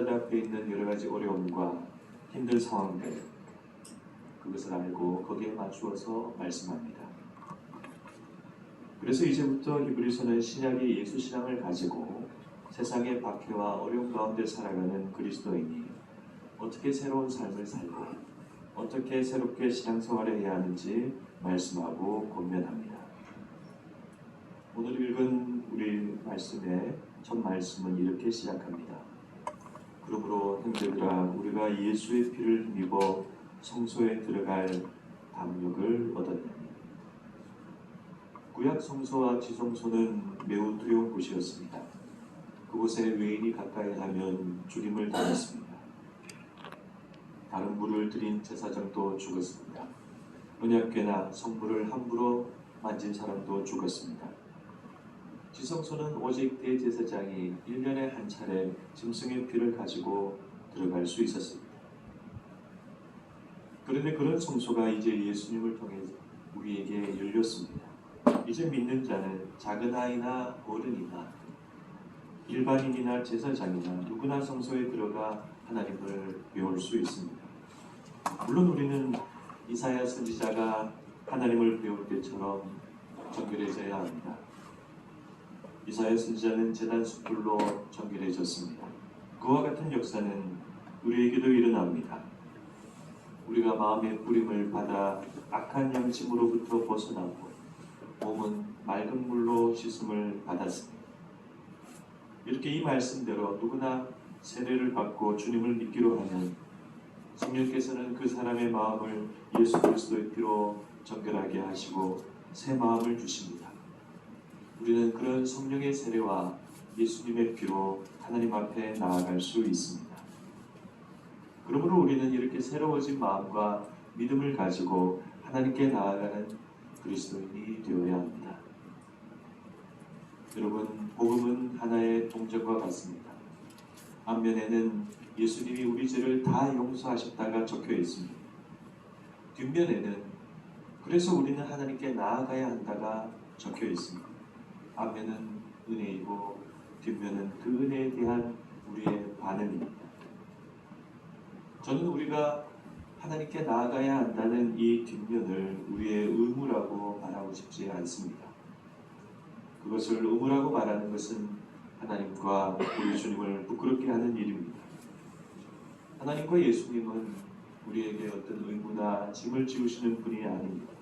여러분 앞에 있는 여러 가지 어려움과 힘든 상황들, 그것을 알고 거기에 맞추어서 말씀합니다. 그래서 이제부터 히브리서는 신약의 예수신앙을 가지고 세상의 박해와 어려움 가운데 살아가는 그리스도인이 어떻게 새로운 삶을 살고 어떻게 새롭게 신앙생활을 해야 하는지 말씀하고 권면합니다. 오늘 읽은 우리 말씀의 첫 말씀은 이렇게 시작합니다. 그러므로 형제들아, 우리가 예수의 피를 힘입어 성소에 들어갈 담력을 얻었느니. 구약 성소와 지성소는 매우 두려운 곳이었습니다. 그곳에 외인이 가까이 하면 죽임을 당했습니다. 다른 물을 들인 제사장도 죽었습니다. 언약궤나 성물을 함부로 만진 사람도 죽었습니다. 지성소는 오직 대제사장이 1년에 한 차례 짐승의 피를 가지고 들어갈 수 있었습니다. 그런데 그런 성소가 이제 예수님을 통해 우리에게 열렸습니다. 이제 믿는 자는 작은 아이나 어른이나 일반인이나 제사장이나 누구나 성소에 들어가 하나님을 배울 수 있습니다. 물론 우리는 이사야 선지자가 하나님을 배울 때처럼 정결해져야 합니다. 이사야 선지자는 제단 숯불로 정결해졌습니다. 그와 같은 역사는 우리에게도 일어납니다. 우리가 마음의 뿌림을 받아 악한 양심으로부터 벗어나고 몸은 맑은 물로 씻음을 받았습니다. 이렇게 이 말씀대로 누구나 세례를 받고 주님을 믿기로 하면 성령께서는 그 사람의 마음을 예수 그리스도의 피로 정결하게 하시고 새 마음을 주십니다. 우리는 그런 성령의 세례와 예수님의 피로 하나님 앞에 나아갈 수 있습니다. 그러므로 우리는 이렇게 새로워진 마음과 믿음을 가지고 하나님께 나아가는 그리스도인이 되어야 합니다. 여러분, 복음은 하나의 동전과 같습니다. 앞면에는 예수님이 우리 죄를 다 용서하셨다가 적혀 있습니다. 뒷면에는 그래서 우리는 하나님께 나아가야 한다가 적혀 있습니다. 앞면은 은혜이고 뒷면은 그 은혜에 대한 우리의 반응입니다. 저는 우리가 하나님께 나아가야 한다는 이 뒷면을 우리의 의무라고 말하고 싶지 않습니다. 그것을 의무라고 말하는 것은 하나님과 우리 주님을 부끄럽게 하는 일입니다. 하나님과 예수님은 우리에게 어떤 의무나 짐을 지우시는 분이 아닙니다.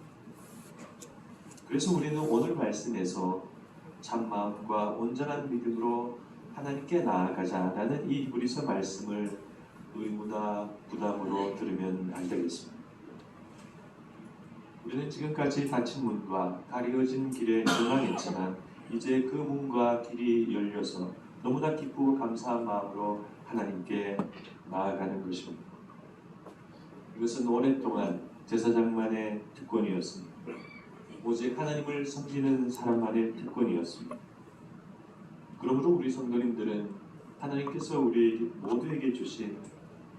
그래서 우리는 오늘 말씀에서 참 마음과 온전한 믿음으로 하나님께 나아가자라는 이 히브리서 말씀을 의무나 부담으로 들으면 안 되겠습니다. 우리는 지금까지 닫힌 문과 가리어진 길에 절망했지만 이제 그 문과 길이 열려서 너무나 기쁘고 감사한 마음으로 하나님께 나아가는 것입니다. 이것은 오랫동안 제사장만의 특권이었습니다. 오직 하나님을 섬기는 사람만의 특권이었습니다. 그러므로 우리 성도님들은 하나님께서 우리 모두에게 주신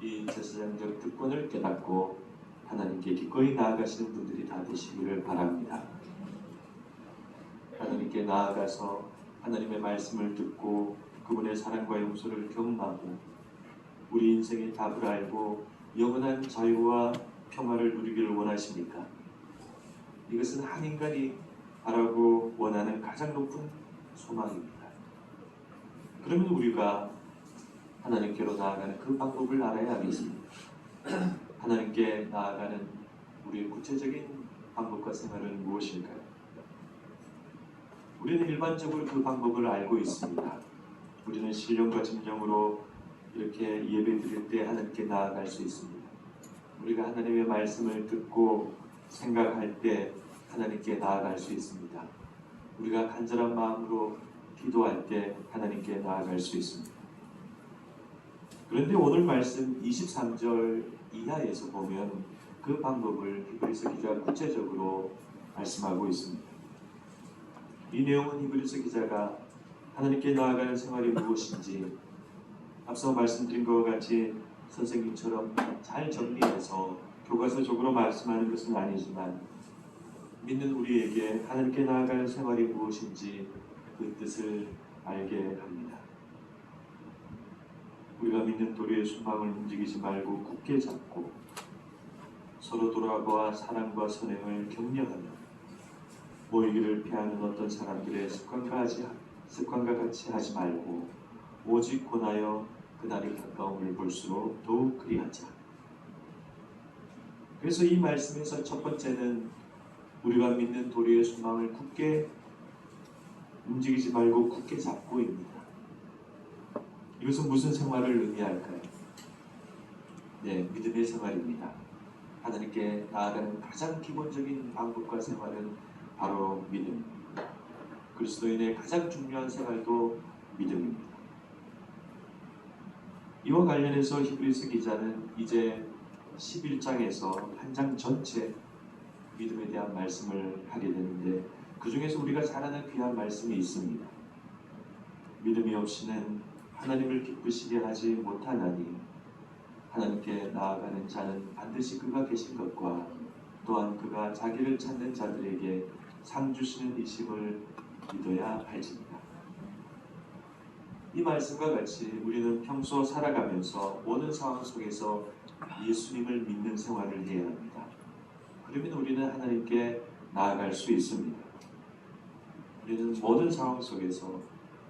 이 제사장적 특권을 깨닫고 하나님께 기꺼이 나아가시는 분들이 다 되시기를 바랍니다. 하나님께 나아가서 하나님의 말씀을 듣고 그분의 사랑과 용서를 경험하고 우리 인생의 답을 알고 영원한 자유와 평화를 누리기를 원하십니까? 이것은 한 인간이 바라고 원하는 가장 높은 소망입니다. 그러면 우리가 하나님께로 나아가는 그 방법을 알아야 하겠습니다. 하나님께 나아가는 우리의 구체적인 방법과 생활은 무엇일까요? 우리는 일반적으로 그 방법을 알고 있습니다. 우리는 신령과 진정으로 이렇게 예배 드릴 때 하나님께 나아갈 수 있습니다. 우리가 하나님의 말씀을 듣고 생각할 때 하나님께 나아갈 수 있습니다. 우리가 간절한 마음으로 기도할 때 하나님께 나아갈 수 있습니다. 그런데 오늘 말씀 23절 이하에서 보면 그 방법을 히브리서 기자가 구체적으로 말씀하고 있습니다. 이 내용은 히브리서 기자가 하나님께 나아가는 생활이 무엇인지 앞서 말씀드린 것과 같이 선생님처럼 잘 정리해서 교과서적으로 말씀하는 것은 아니지만 믿는 우리에게 하나님께 나아가는 생활이 무엇인지 그 뜻을 알게 합니다. 우리가 믿는 도리의 순방을 움직이지 말고 굳게 잡고 서로 돌아보아 사랑과 선행을 격려하며 모이기를 피하는 어떤 사람들의 습관과 같이 하지 말고 오직 권하여 그날이 가까움을 볼수록 더욱 그리하자. 그래서 이 말씀에서 첫 번째는 우리가 믿는 도리의 소망을 굳게 움직이지 말고 굳게 잡고입니다. 이것은 무슨 생활을 의미할까요? 네, 믿음의 생활입니다. 하나님께 나아가는 가장 기본적인 방법과 생활은 바로 믿음입니다. 그리스도인의 가장 중요한 생활도 믿음입니다. 이와 관련해서 히브리서 기자는 이제 11장에서 한 장 전체 믿음에 대한 말씀을 하게 되는데 그 중에서 우리가 잘 아는 귀한 말씀이 있습니다. 믿음이 없이는 하나님을 기쁘시게 하지 못하나니 하나님께 나아가는 자는 반드시 그가 계신 것과 또한 그가 자기를 찾는 자들에게 상 주시는 이심을 믿어야 할지니라. 이 말씀과 같이 우리는 평소 살아가면서 모든 상황 속에서 예수님을 믿는 생활을 해야 합니다. 그러면 우리는 하나님께 나아갈 수 있습니다. 우리는 모든 상황 속에서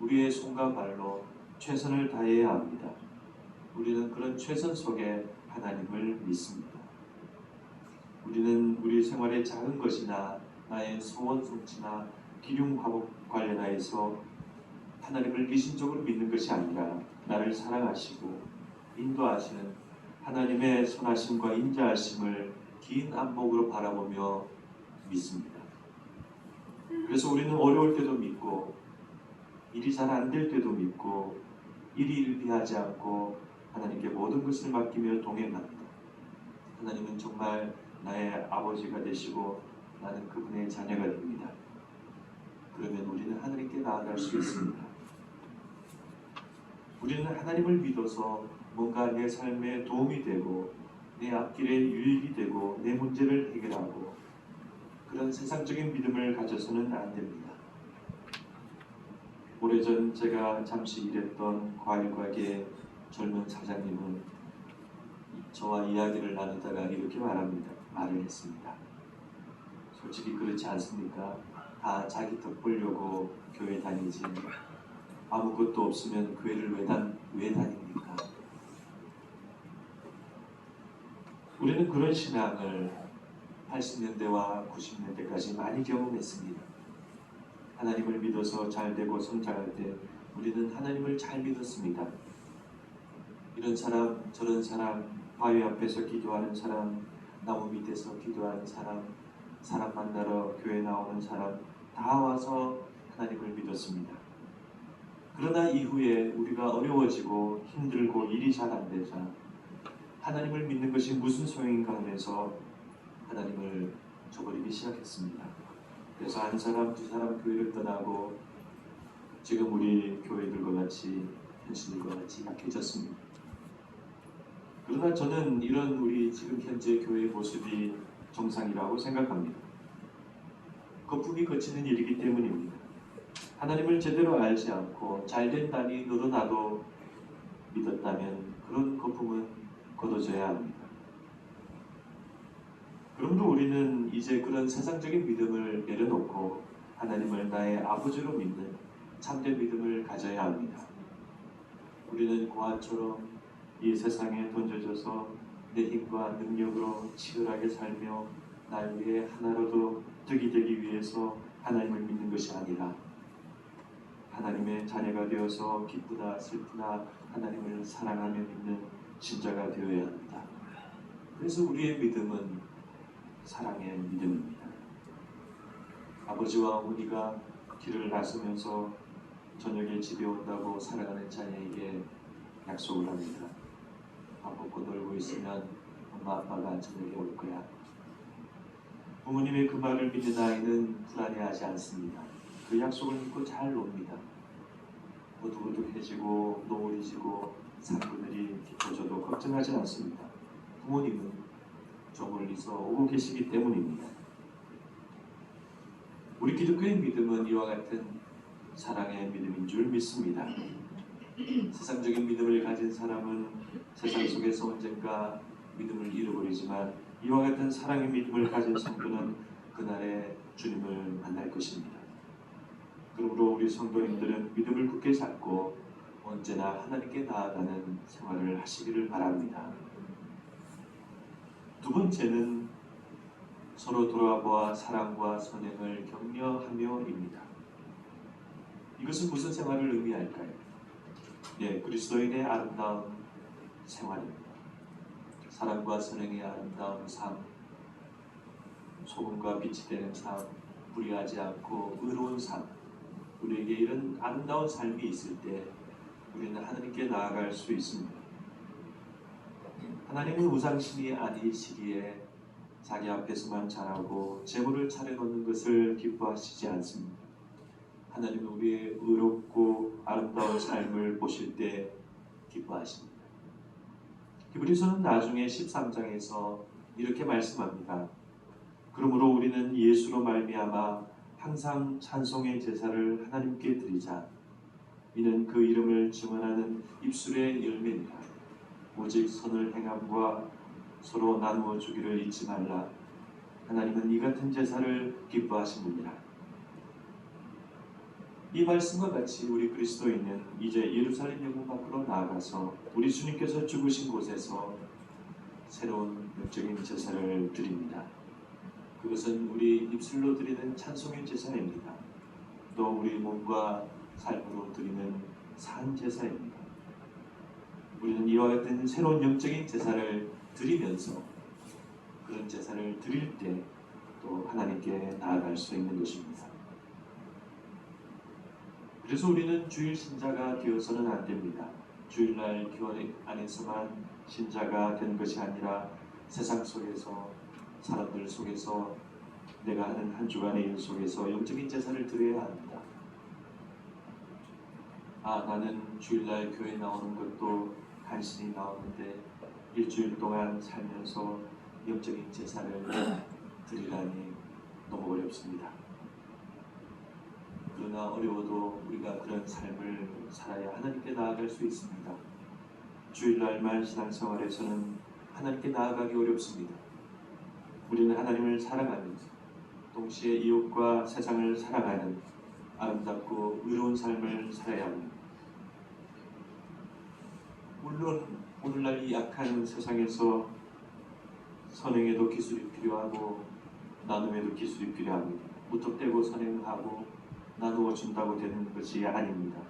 우리의 손과 발로 최선을 다해야 합니다. 우리는 그런 최선 속에 하나님을 믿습니다. 우리는 우리 생활의 작은 것이나 나의 소원 성취나 기륭 화복 관련하여서 하나님을 미신적으로 믿는 것이 아니라 나를 사랑하시고 인도하시는 하나님의 선하심과 인자하심을 긴 안목으로 바라보며 믿습니다. 그래서 우리는 어려울 때도 믿고 일이 잘 안 될 때도 믿고 일이 일비하지 않고 하나님께 모든 것을 맡기며 동행합니다. 하나님은 정말 나의 아버지가 되시고 나는 그분의 자녀가 됩니다. 그러면 우리는 하나님께 나아갈 수 있습니다. 우리는 하나님을 믿어서 뭔가 내 삶에 도움이 되고 내 앞길에 유익이 되고 내 문제를 해결하고 그런 세상적인 믿음을 가져서는 안 됩니다. 오래전 제가 잠시 일했던 과일가게 젊은 사장님은 저와 이야기를 나누다가 이렇게 말을 했습니다. 솔직히 그렇지 않습니까? 다 자기 덕 보려고 교회 다니지 아무것도 없으면 교회를 왜 다닙니까? 우리는 그런 신앙을 80년대와 90년대까지 많이 경험했습니다. 하나님을 믿어서 잘되고 성장할 때 우리는 하나님을 잘 믿었습니다. 이런 사람 저런 사람 바위 앞에서 기도하는 사람 나무 밑에서 기도하는 사람 만나러 교회 나오는 사람 다 와서 하나님을 믿었습니다. 그러나 이후에 우리가 어려워지고 힘들고 일이 잘 안 되자 하나님을 믿는 것이 무슨 소용인가 하면서 하나님을 저버리기 시작했습니다. 그래서 한 사람 두 사람 교회를 떠나고 지금 우리 교회들과 같이 현실들과 같이 약해졌습니다. 그러나 저는 이런 우리 지금 현재 교회의 모습이 정상이라고 생각합니다. 거품이 거치는 일이기 때문입니다. 하나님을 제대로 알지 않고 잘된다니 너도 나도 믿었다면 그런 거품은 걷어져야 합니다. 그럼도 우리는 이제 그런 세상적인 믿음을 내려놓고 하나님을 나의 아버지로 믿는 참된 믿음을 가져야 합니다. 우리는 고아처럼 이 세상에 던져져서 내 힘과 능력으로 치열하게 살며 날 위해 하나로도 득이 되기 위해서 하나님을 믿는 것이 아니라 하나님의 자녀가 되어서 기쁘나 슬프나 하나님을 사랑하며 믿는 신자가 되어야 합니다. 그래서 우리의 믿음은 사랑의 믿음입니다. 아버지와 어머니가 길을 나서면서 저녁에 집에 온다고 살아가는 자녀에게 약속을 합니다. 밥 먹고 놀고 있으면 엄마 아빠가 저녁에 올 거야. 부모님의 그 말을 믿는 아이는 불안해하지 않습니다. 그 약속을 믿고 잘 놉니다. 우두우두해지고 노을이 지고 산그늘이 깊어져도 걱정하지 않습니다. 부모님은 저 멀리서 오고 계시기 때문입니다. 우리 기독교의 믿음은 이와 같은 사랑의 믿음인 줄 믿습니다. 세상적인 믿음을 가진 사람은 세상 속에서 언젠가 믿음을 잃어버리지만 이와 같은 사랑의 믿음을 가진 성도는 그날에 주님을 만날 것입니다. 그러므로 우리 성도님들은 믿음을 굳게 잡고 언제나 하나님께 나아가는 생활을 하시기를 바랍니다. 두 번째는 서로 돌아보아 사랑과 선행을 격려하며입니다. 이것은 무슨 생활을 의미할까요? 그리스도인의 아름다운 생활입니다. 사랑과 선행의 아름다운 삶, 소금과 빛이 되는 삶, 불의하지 않고 의로운 삶, 우리에게 이런 아름다운 삶이 있을 때 우리는 하나님께 나아갈 수 있습니다. 하나님은 우상신이 아니시기에 자기 앞에서만 잘하고 재물을 차려놓는 것을 기뻐하시지 않습니다. 하나님은 우리의 의롭고 아름다운 삶을 보실 때 기뻐하십니다. 히브리서는 나중에 13장에서 이렇게 말씀합니다. 그러므로 우리는 예수로 말미암아 항상 찬송의 제사를 하나님께 드리자. 이는 그 이름을 증언하는 입술의 열매니라. 오직 선을 행함과 서로 나누어 주기를 잊지 말라. 하나님은 이 같은 제사를 기뻐하시느니라. 이 말씀과 같이 우리 그리스도인은 이제 예루살렘 영문 밖으로 나아가서 우리 주님께서 죽으신 곳에서 새로운 영적인 제사를 드립니다. 그것은 우리 입술로 드리는 찬송의 제사입니다. 또 우리 몸과 삶으로 드리는 산 제사입니다. 우리는 이와 같은 새로운 영적인 제사를 드리면서 그런 제사를 드릴 때 또 하나님께 나아갈 수 있는 것입니다. 그래서 우리는 주일 신자가 되어서는 안 됩니다. 주일날 교회 안에서만 신자가 된 것이 아니라 세상 속에서, 사람들 속에서, 내가 하는 한 주간의 일 속에서 영적인 제사를 드려야 합니다. 나는 주일날 교회 나오는 것도 간신히 나오는데 일주일 동안 살면서 영적인 제사를 드리라니 너무 어렵습니다. 그러나 어려워도 우리가 그런 삶을 살아야 하나님께 나아갈 수 있습니다. 주일날만 신앙생활에서는 하나님께 나아가기 어렵습니다. 우리는 하나님을 사랑하면서 동시에 이웃과 세상을 사랑하는 아름답고 의로운 삶을 살아야 합니다. 물론 오늘날 이 약한 세상에서 선행에도 기술이 필요하고 나눔에도 기술이 필요합니다. 무턱대고 선행하고 나누어 준다고 되는 것이 아닙니다.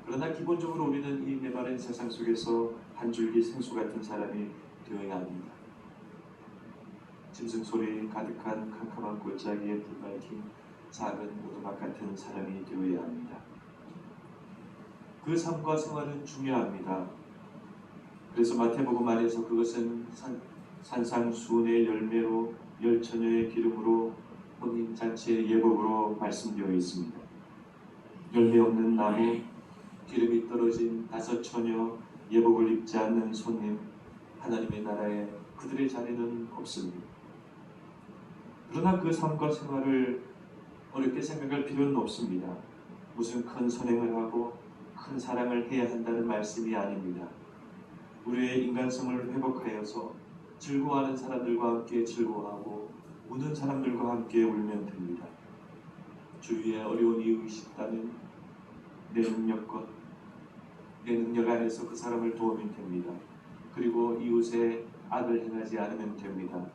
그러나 기본적으로 우리는 이 메마른 세상 속에서 한 줄기 생수 같은 사람이 되어야 합니다. 짐승 소리 가득한 캄캄한 골짜기에 불밝힌 작은 오두막 같은 사람이 되어야 합니다. 그 삶과 생활은 중요합니다. 그래서 마태복음 안에서 그것은 산상수훈의 열매로 열처녀의 기름으로 혼인잔치의 예복으로 말씀되어 있습니다. 열매 없는 나무, 기름이 떨어진 5 처녀, 예복을 입지 않는 손님, 하나님의 나라에 그들의 자리는 없습니다. 그러나 그 삶과 생활을 어렵게 생각할 필요는 없습니다. 무슨 큰 선행을 하고 큰 사랑을 해야 한다는 말씀이 아닙니다. 우리의 인간성을 회복하여서 즐거워하는 사람들과 함께 즐거워하고 우는 사람들과 함께 울면 됩니다. 주위에 어려운 이웃이 있다면 내 능력껏 내 능력 안에서 그 사람을 도우면 됩니다. 그리고 이웃의 악을 행하지 않으면 됩니다.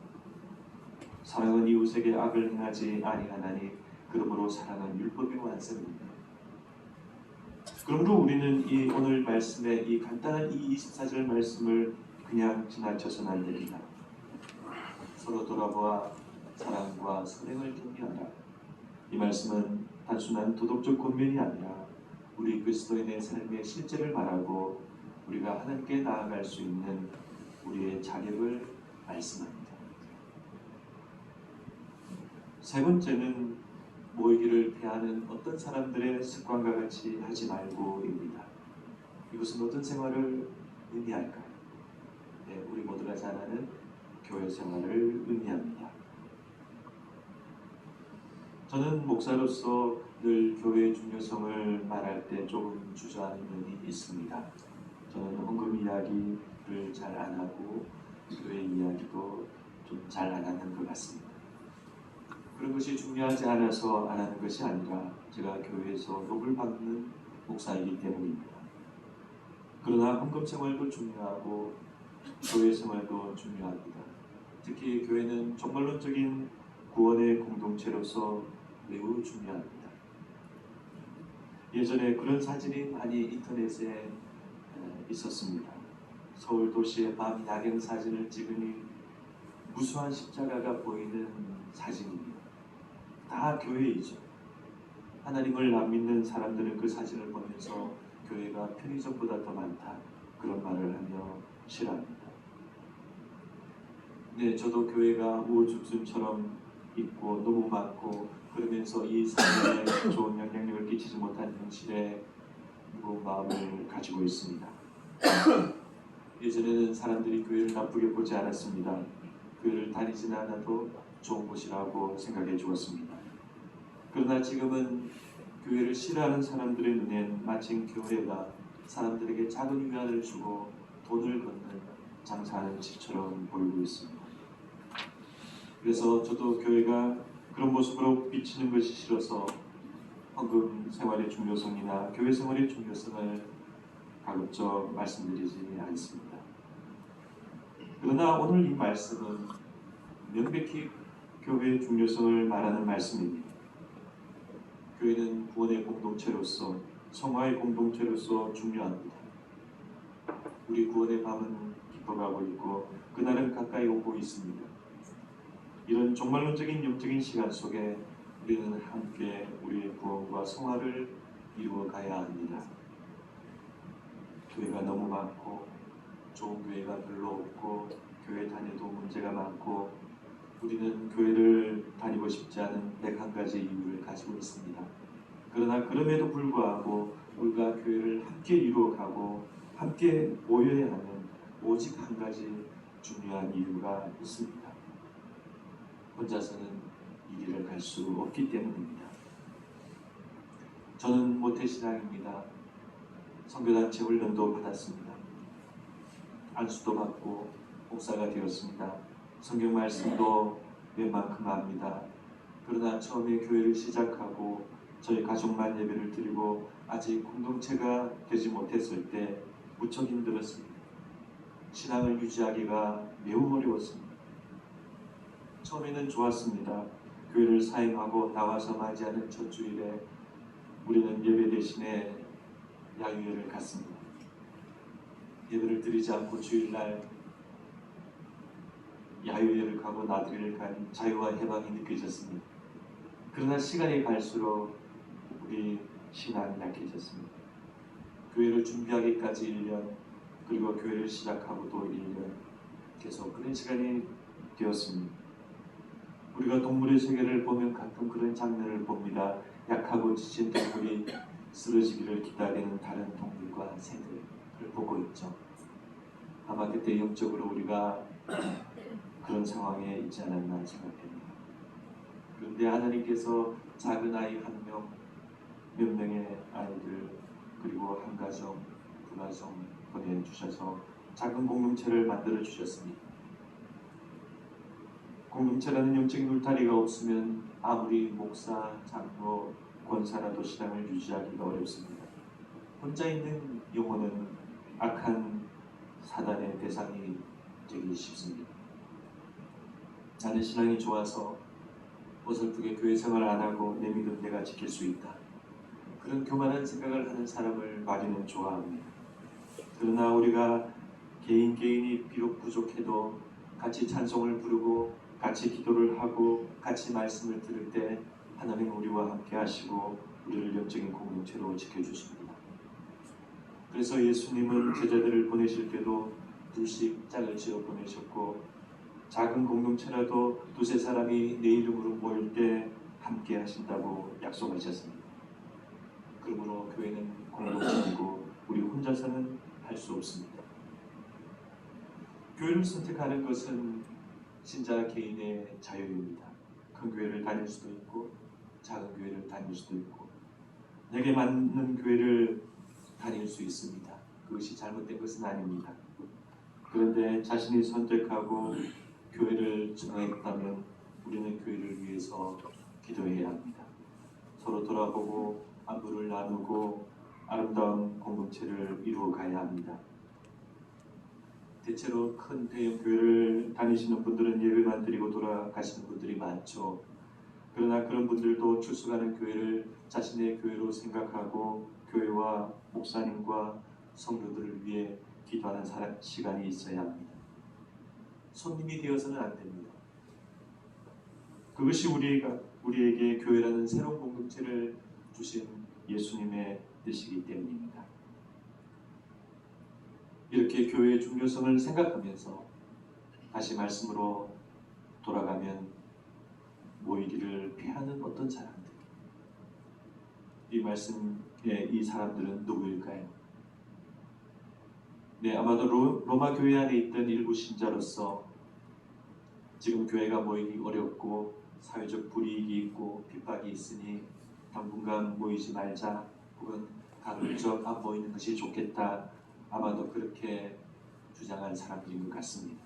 사랑은 이웃에게 악을 행하지 아니하나니 그러므로 사랑은 율법의 완성입니다. 그러므로 우리는 이 오늘 말씀의 이 간단한 이 24절 말씀을 그냥 지나쳐서는 안 됩니다. 서로 돌아보아 사랑과 선행을 격려하라. 이 말씀은 단순한 도덕적 권면이 아니라 우리 그리스도인의 삶의 실제를 말하고 우리가 하나님께 나아갈 수 있는 우리의 자격을 말씀합니다. 세 번째는 모이기를 피하는 어떤 사람들의 습관과 같이 하지 말고입니다. 이것은 어떤 생활을 의미할까요? 우리 모두가 잘 아는 교회 생활을 의미합니다. 저는 목사로서 늘 교회의 중요성을 말할 때 조금 주저하는 면이 있습니다. 저는 헌금 이야기를 잘 안 하고 교회 이야기도 좀 잘 안 하는 것 같습니다. 그런 것이 중요하지 않아서 안 하는 것이 아니라 제가 교회에서 욕을 받는 목사이기 때문입니다. 그러나 헌금 생활도 중요하고 교회 생활도 중요합니다. 특히 교회는 종말론적인 구원의 공동체로서 매우 중요합니다. 예전에 그런 사진이 많이 인터넷에 있었습니다. 서울 도시의 밤 야경 사진을 찍으니 무수한 십자가가 보이는 사진입니다. 다 교회이죠. 하나님을 안 믿는 사람들은 그 사진을 보면서 교회가 편의점보다 더 많다, 그런 말을 하며 싫어합니다. 네, 저도 교회가 우후죽순처럼 있고 너무 많고 그러면서 이 사회에 좋은 영향력을 끼치지 못한 현실에 무거운 마음을 가지고 있습니다. 예전에는 사람들이 교회를 나쁘게 보지 않았습니다. 교회를 다니지는 않아도 좋은 곳이라고 생각해 주었습니다. 그러나 지금은 교회를 싫어하는 사람들의 눈엔 마침 교회가 사람들에게 작은 위안을 주고 돈을 걷는 장사하는 집처럼 보이고 있습니다. 그래서 저도 교회가 그런 모습으로 비치는 것이 싫어서 헌금 생활의 중요성이나 교회 생활의 중요성을 가급적 말씀드리지 않습니다. 그러나 오늘 이 말씀은 명백히 교회의 중요성을 말하는 말씀입니다. 교회는 구원의 공동체로서, 성화의 공동체로서 중요합니다. 우리 구원의 밤은 깊어가고 있고 그날은 가까이 오고 있습니다. 이런 종말론적인 영적인 시간 속에 우리는 함께 우리의 구원과 성화를 이루어 가야 합니다. 교회가 너무 많고 좋은 교회가 별로 없고 교회 다녀도 문제가 많고 우리는 교회를 다니고 싶지 않은 101가지 이유를 가지고 있습니다. 그러나 그럼에도 불구하고 우리가 교회를 함께 이루어가고 함께 모여야 하는 오직 한 가지 중요한 이유가 있습니다. 혼자서는 이 길을 갈 수 없기 때문입니다. 저는 모태신앙입니다. 선교단체 훈련도 받았습니다. 안수도 받고 목사가 되었습니다. 성경 말씀도 웬만큼 압니다. 그러나 처음에 교회를 시작하고 저희 가족만 예배를 드리고 아직 공동체가 되지 못했을 때 무척 힘들었습니다. 신앙을 유지하기가 매우 어려웠습니다. 처음에는 좋았습니다. 교회를 사임하고 나와서 맞이하는 첫 주일에 우리는 예배 대신에 야유회를 갔습니다. 예배를 드리지 않고 주일날 야유회를 가고 나들이를 간 자유와 해방이 느껴졌습니다. 그러나 시간이 갈수록 우리 신앙이 약해졌습니다. 교회를 준비하기까지 1년, 그리고 교회를 시작하고 또 1년, 계속 그런 시간이 되었습니다. 우리가 동물의 세계를 보면 가끔 그런 장면을 봅니다. 약하고 지친 동물이 쓰러지기를 기다리는 다른 동물과 새들을 보고 있죠. 아마 그때 영적으로 우리가 그런 상황에 있지 않았나 생각합니다. 그런데 하나님께서 작은 아이 한 명, 몇 명의 아이들, 그리고 한 가정, 두 가정 보내주셔서 작은 공동체를 만들어 주셨습니다. 공동체라는 영적인 울타리가 없으면 아무리 목사, 장로, 권사라도 신앙을 유지하기가 어렵습니다. 혼자 있는 영혼은 악한 사단의 대상이 되기 쉽습니다. 나는 신앙이 좋아서 어설프게 교회 생활을 안 하고 내 믿음 내가 지킬 수 있다, 그런 교만한 생각을 하는 사람을 마귀는 좋아합니다. 그러나 우리가 개인이 비록 부족해도 같이 찬송을 부르고 같이 기도를 하고 같이 말씀을 들을 때 하나님은 우리와 함께 하시고 우리를 영적인 공동체로 지켜주십니다. 그래서 예수님은 제자들을 보내실 때도 둘씩 짝을 지어 보내셨고 작은 공동체라도 두세 사람이 내 이름으로 모일 때 함께 하신다고 약속하셨습니다. 그러므로 교회는 공동체이고 우리 혼자서는 할 수 없습니다. 교회를 선택하는 것은 신자 개인의 자유입니다. 큰 교회를 다닐 수도 있고 작은 교회를 다닐 수도 있고 내게 맞는 교회를 다닐 수 있습니다. 그것이 잘못된 것은 아닙니다. 그런데 자신이 선택하고 교회를 정했다면 우리는 교회를 위해서 기도해야 합니다. 서로 돌아보고 안부를 나누고 아름다운 공동체를 이루어 가야 합니다. 대체로 큰 대형 교회를 다니시는 분들은 예배만 드리고 돌아가시는 분들이 많죠. 그러나 그런 분들도 출석하는 교회를 자신의 교회로 생각하고 교회와 목사님과 성도들을 위해 기도하는 시간이 있어야 합니다. 손님이 되어서는 안 됩니다. 그것이 우리에게 교회라는 새로운 공동체를 주신 예수님의 뜻이기 때문입니다. 이렇게 교회의 중요성을 생각하면서 다시 말씀으로 돌아가면 모이기를 피하는 어떤 사람들, 이 말씀의 이 사람들은 누구일까요? 네, 아마도 로마 교회 안에 있던 일부 신자로서 지금 교회가 모이기 어렵고 사회적 불이익이 있고 핍박이 있으니 당분간 모이지 말자, 혹은 가급적 안 모이는 것이 좋겠다, 아마도 그렇게 주장한 사람들인 것 같습니다.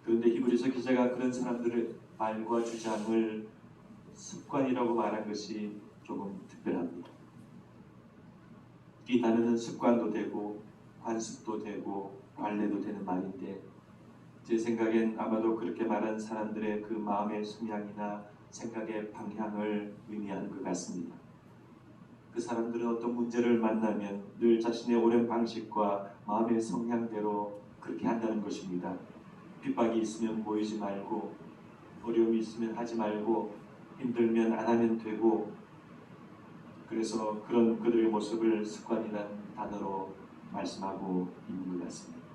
그런데 히브리서 기자가 그런 사람들의 말과 주장을 습관이라고 말한 것이 조금 특별합니다. 이 단어는 습관도 되고 관습도 되고 관례도 되는 말인데, 제 생각엔 아마도 그렇게 말한 사람들의 그 마음의 성향이나 생각의 방향을 의미하는 것 같습니다. 그 사람들은 어떤 문제를 만나면 늘 자신의 오랜 방식과 마음의 성향대로 그렇게 한다는 것입니다. 핍박이 있으면 모이지 말고, 어려움이 있으면 하지 말고, 힘들면 안 하면 되고, 그래서 그런 그들의 모습을 습관이라는 단어로 말씀하고 있는 것 같습니다.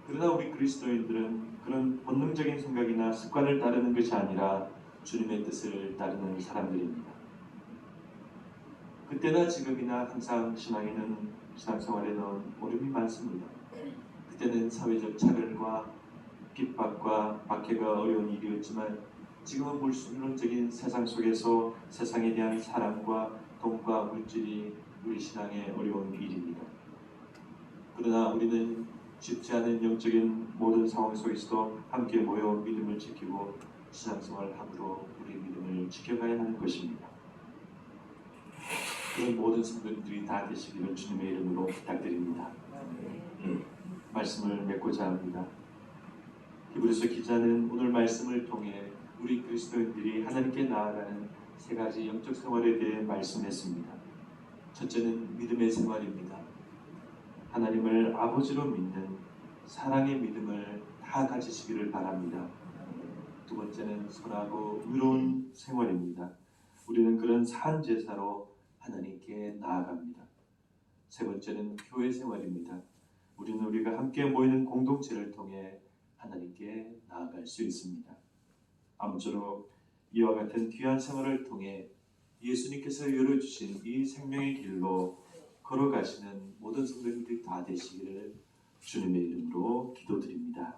그러나 우리 그리스도인들은 그런 본능적인 생각이나 습관을 따르는 것이 아니라 주님의 뜻을 따르는 사람들입니다. 그때나 지금이나 항상 신앙생활에는 어려움이 많습니다. 그때는 사회적 차별과 핍박과 박해가 어려운 일이었지만, 지금은 물론적인 세상 속에서 세상에 대한 사랑과 돈과 물질이 우리 신앙의 어려운 일입니다. 그러나 우리는 쉽지 않은 영적인 모든 상황 속에서도 함께 모여 믿음을 지키고 신앙생활함으로 우리 믿음을 지켜가야 하는 것입니다. 그런 모든 성도들이 다 되시기를 주님의 이름으로 부탁드립니다. 말씀을 맺고자 합니다. 히브리서 기자는 오늘 말씀을 통해 우리 그리스도인들이 하나님께 나아가는 세 가지 영적 생활에 대해 말씀했습니다. 첫째는 믿음의 생활입니다. 하나님을 아버지로 믿는 사랑의 믿음을 다 가지시기를 바랍니다. 두 번째는 선하고 의로운 생활입니다. 우리는 그런 산 제사로 하나님께 나아갑니다. 세 번째는 교회 생활입니다. 우리는 우리가 함께 모이는 공동체를 통해 하나님께 나아갈 수 있습니다. 아무쪼록 이와 같은 귀한 생활을 통해 예수님께서 열어주신 이 생명의 길로 걸어가시는 모든 성도님들이 다 되시기를 주님의 이름으로 기도드립니다.